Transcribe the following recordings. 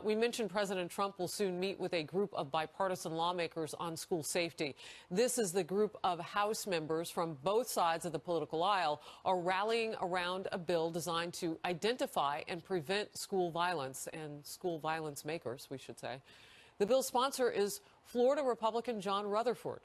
We mentioned President Trump will soon meet with a group of bipartisan lawmakers on school safety. This is the group of House members from both sides of the political aisle are rallying around a bill designed to identify and prevent school violence and school violence makers, we should say. The bill's sponsor is Florida Republican John Rutherford,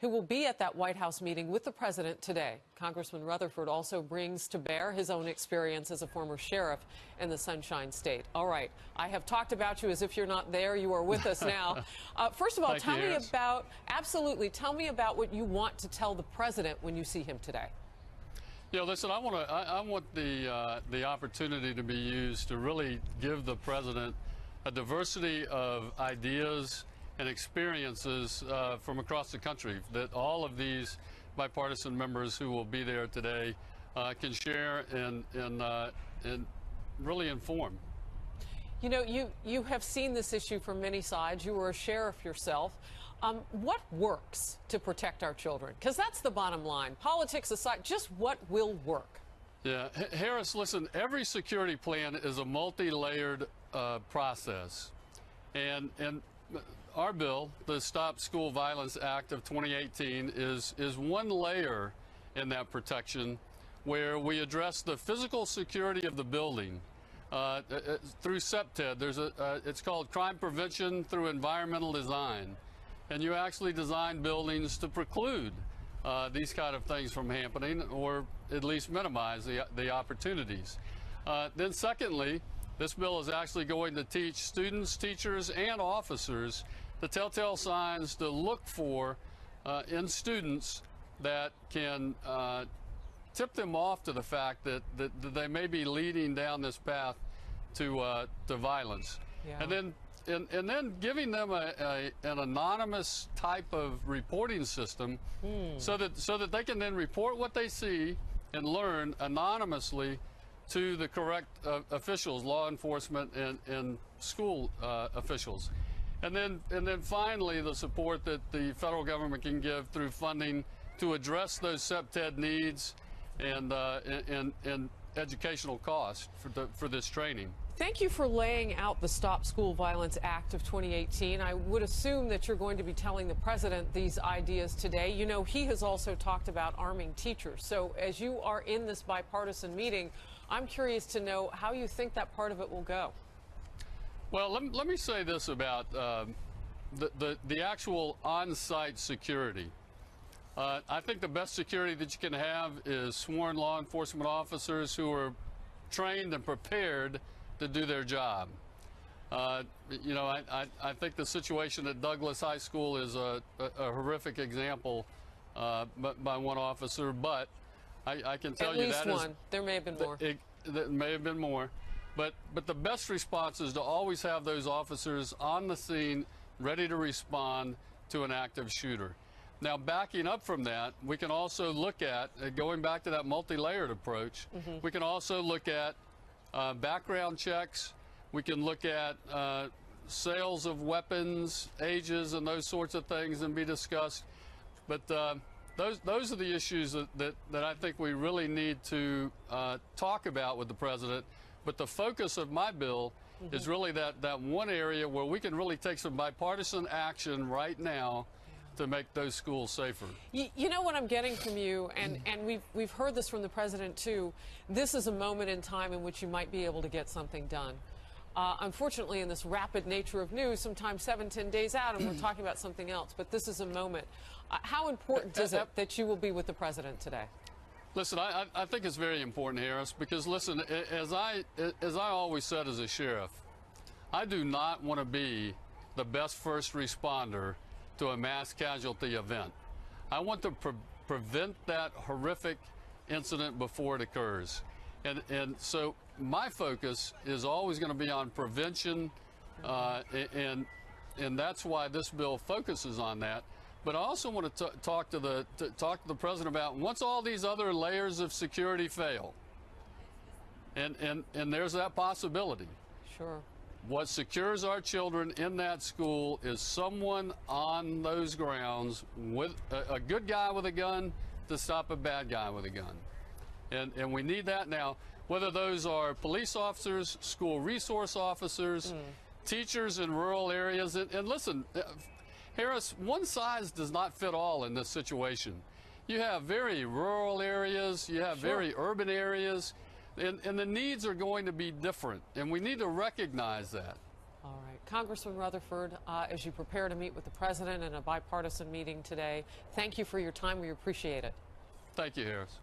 who will be at that White House meeting with the president today. Congressman Rutherford also brings to bear his own experience as a former sheriff in the Sunshine State. All right, I have talked about you as if you're not there. You are with us now. First of all, tell me about what you want to tell the president when you see him today. Yeah, listen, I want the opportunity to be used to really give the president a diversity of ideas and experiences from across the country that all of these bipartisan members who will be there today can share and really inform. You know, you have seen this issue from many sides. You were a sheriff yourself. What works to protect our children? Because that's the bottom line. Politics aside, just what will work? Yeah, Harris, listen, every security plan is a multi-layered process. And our bill, the Stop School Violence Act of 2018, is one layer in that protection where we address the physical security of the building through CPTED. It's called Crime Prevention Through Environmental Design. And you actually design buildings to preclude these kind of things from happening, or at least minimize the opportunities. Then secondly, this bill is actually going to teach students, teachers, and officers the telltale signs to look for in students that can tip them off to the fact that they may be leading down this path to violence. Yeah. And then giving them an anonymous type of reporting system so that they can then report what they see and learn anonymously to the correct officials, law enforcement and school officials. And then finally, the support that the federal government can give through funding to address those CPTED needs and educational costs for this training. Thank you for laying out the Stop School Violence Act of 2018. I would assume that you're going to be telling the president these ideas today. You know, he has also talked about arming teachers. So as you are in this bipartisan meeting, I'm curious to know how you think that part of it will go. Well, let me say this about the actual on-site security. I think the best security that you can have is sworn law enforcement officers who are trained and prepared to do their job. You know, I think the situation at Douglas High School is a horrific example by one officer, but I can tell you that at least one. There may have been more. There may have been more. But the best response is to always have those officers on the scene ready to respond to an active shooter. Now, backing up from that, we can also look at, going back to that multi-layered approach, we can also look at background checks. We can look at sales of weapons, ages, and those sorts of things and be discussed. But those are the issues that I think we really need to talk about with the president. But the focus of my bill is really that one area where we can really take some bipartisan action right now to make those schools safer. You know what I'm getting from you, and we've heard this from the president too, this is a moment in time in which you might be able to get something done. Unfortunately, in this rapid nature of news, sometimes 7-10 days out and we're talking about something else, but this is a moment. How important is it that you will be with the president today? Listen, I think it's very important, Harris, because listen, as I always said as a sheriff, I do not want to be the best first responder to a mass casualty event. I want to prevent that horrific incident before it occurs. And so my focus is always going to be on prevention, and that's why this bill focuses on that. But I also want to talk to the president about once all these other layers of security fail, and there's that possibility. Sure. What secures our children in that school is someone on those grounds with a good guy with a gun to stop a bad guy with a gun. And we need that now, whether those are police officers, school resource officers, teachers in rural areas. And listen, Harris, one size does not fit all in this situation. You have very rural areas, you have very urban areas, and the needs are going to be different, and we need to recognize that. All right. Congressman Rutherford, as you prepare to meet with the president in a bipartisan meeting today, thank you for your time. We appreciate it. Thank you, Harris.